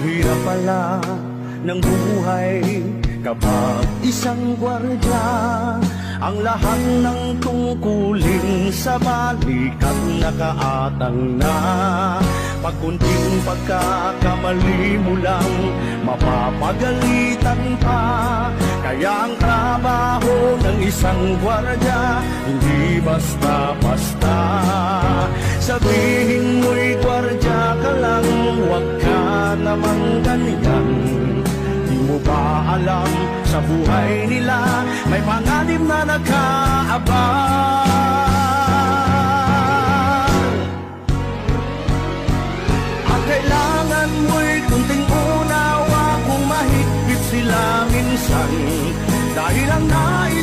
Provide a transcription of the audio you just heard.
hirap pala ng buhay kapag isang gwardya. Ang lahat ng tungkulin sa balikat nakaatang na. Pag kunting pagkakamali mo lang, mapapagalitan pa. Kaya ang trabaho ng isang gwardya, hindi basta-basta. Sabihin mo'y gwardya ka lang, huwag ka namang ganyan. Di mo ba alam, sa buhay nila may panganib na nakaabang. Ang kailangan mo'y kunting unawa kung mahigpit sila minsan. Dahil ang nais